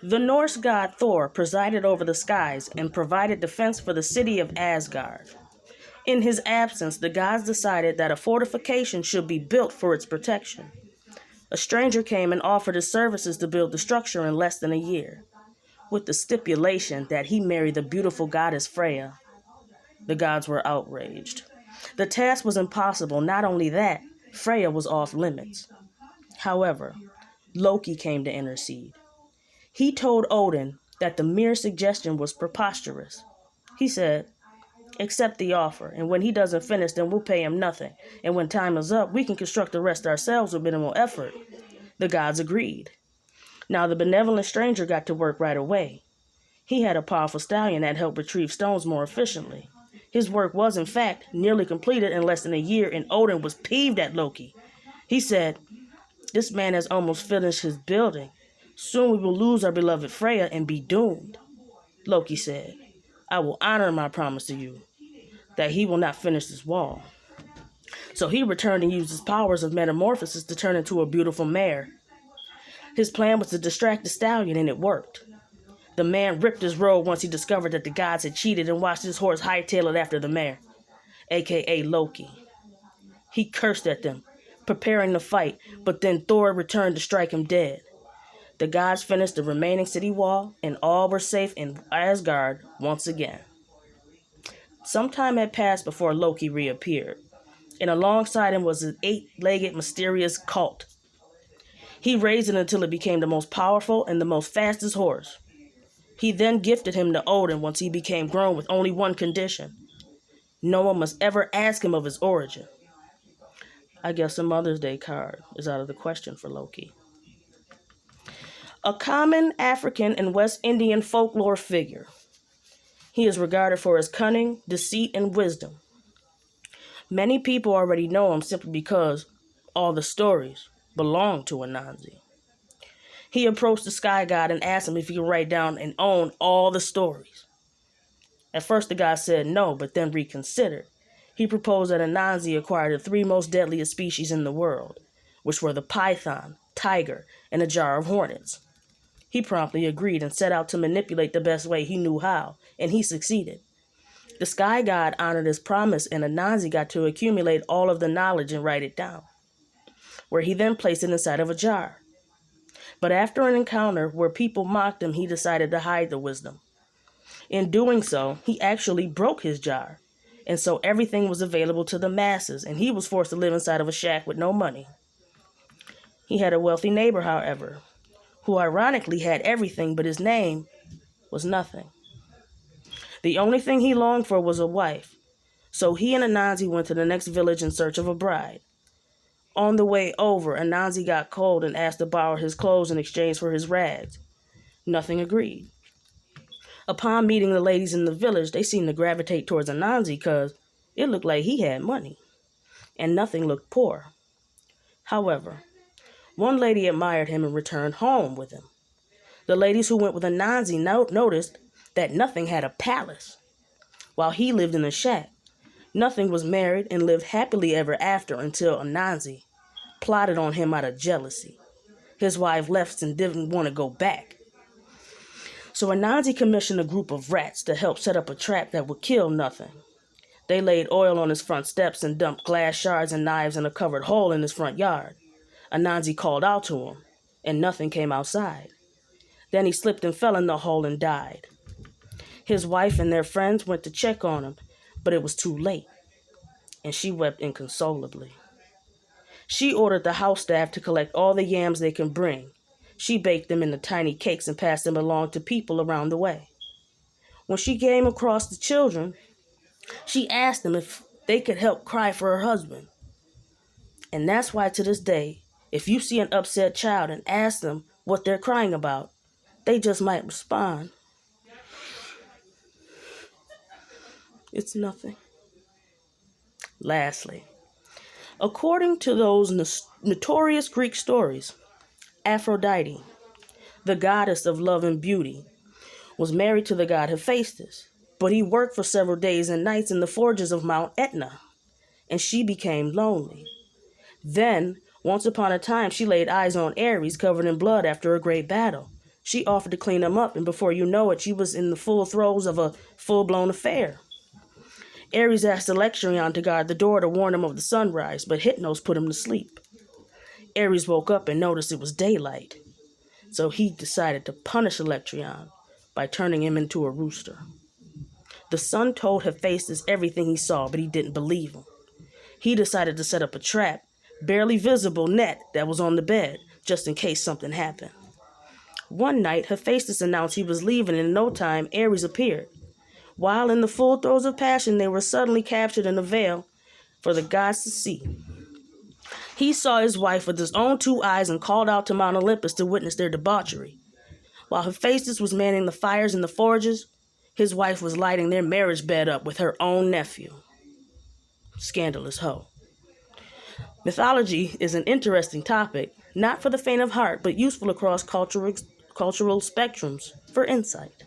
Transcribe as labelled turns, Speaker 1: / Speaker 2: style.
Speaker 1: The Norse god Thor presided over the skies and provided defense for the city of Asgard. In his absence, the gods decided that a fortification should be built for its protection. A stranger came and offered his services to build the structure in less than a year, with the stipulation that he marry the beautiful goddess Freya. The gods were outraged. The task was impossible. Not only that, Freya was off limits. However, Loki came to intercede. He told Odin that the mere suggestion was preposterous. He said, "Accept the offer, and when he doesn't finish, then we'll pay him nothing. And when time is up, we can construct the rest ourselves with minimal effort." The gods agreed. Now the benevolent stranger got to work right away. He had a powerful stallion that helped retrieve stones more efficiently. His work was, in fact, nearly completed in less than a year, and Odin was peeved at Loki. He said, "This man has almost finished his building. Soon we will lose our beloved Freya and be doomed." Loki said, "I will honor my promise to you, that he will not finish this wall." So he returned and used his powers of metamorphosis to turn into a beautiful mare. His plan was to distract the stallion, and it worked. The man ripped his robe once he discovered that the gods had cheated and watched his horse hightail it after the mare, aka Loki. He cursed at them, preparing to fight, but then Thor returned to strike him dead. The gods finished the remaining city wall, and all were safe in Asgard once again. Some time had passed before Loki reappeared, and alongside him was an 8-legged mysterious colt. He raised it until it became the most powerful and the most fastest horse. He then gifted him to Odin once he became grown, with only one condition: no one must ever ask him of his origin. I guess a Mother's Day card is out of the question for Loki. A common African and West Indian folklore figure. He is regarded for his cunning, deceit, and wisdom. Many people already know him simply because all the stories belong to Anansi. He approached the sky god and asked him if he could write down and own all the stories. At first the god said no, but then reconsidered. He proposed that Anansi acquire the 3 most deadliest species in the world, which were the python, tiger, and a jar of hornets. He promptly agreed and set out to manipulate the best way he knew how, and he succeeded. The sky god honored his promise, and Anansi got to accumulate all of the knowledge and write it down, where he then placed it inside of a jar. But after an encounter where people mocked him, he decided to hide the wisdom. In doing so, he actually broke his jar, and so everything was available to the masses, and he was forced to live inside of a shack with no money. He had a wealthy neighbor, however, who ironically had everything, but his name was nothing. The only thing he longed for was a wife, so he and Anansi went to the next village in search of a bride. On the way over, Anansi got cold and asked to borrow his clothes in exchange for his rags. Nothing agreed. Upon meeting the ladies in the village, they seemed to gravitate towards Anansi because it looked like he had money, and nothing looked poor. However, one lady admired him and returned home with him. The ladies who went with Anansi noticed that nothing had a palace, while he lived in a shack. Nothing was married and lived happily ever after until Anansi plotted on him out of jealousy. His wife left and didn't want to go back. So Anansi commissioned a group of rats to help set up a trap that would kill nothing. They laid oil on his front steps and dumped glass shards and knives in a covered hole in his front yard. Anansi called out to him, and nothing came outside. Then he slipped and fell in the hole and died. His wife and their friends went to check on him, but it was too late, and she wept inconsolably. She ordered the house staff to collect all the yams they can bring. She baked them into tiny cakes and passed them along to people around the way. When she came across the children, she asked them if they could help cry for her husband. And that's why to this day, if you see an upset child and ask them what they're crying about, they just might respond, "It's nothing." Lastly, according to those notorious Greek stories, Aphrodite, the goddess of love and beauty, was married to the god Hephaestus, but he worked for several days and nights in the forges of Mount Etna, and she became lonely. Then, once upon a time, she laid eyes on Ares covered in blood after a great battle. She offered to clean him up, and before you know it, she was in the full throes of a full-blown affair. Ares asked Electrion to guard the door to warn him of the sunrise, but Hypnos put him to sleep. Ares woke up and noticed it was daylight, so he decided to punish Electrion by turning him into a rooster. The sun told Hephaestus everything he saw, but he didn't believe him. He decided to set up a trap, barely visible net that was on the bed, just in case something happened. One night, Hephaestus announced he was leaving, and in no time, Ares appeared. While in the full throes of passion, they were suddenly captured in a veil for the gods to see. He saw his wife with his own 2 eyes and called out to Mount Olympus to witness their debauchery. While Hephaestus was manning the fires in the forges, his wife was lighting their marriage bed up with her own nephew. Scandalous hoe. Mythology is an interesting topic, not for the faint of heart, but useful across cultural spectrums for insight.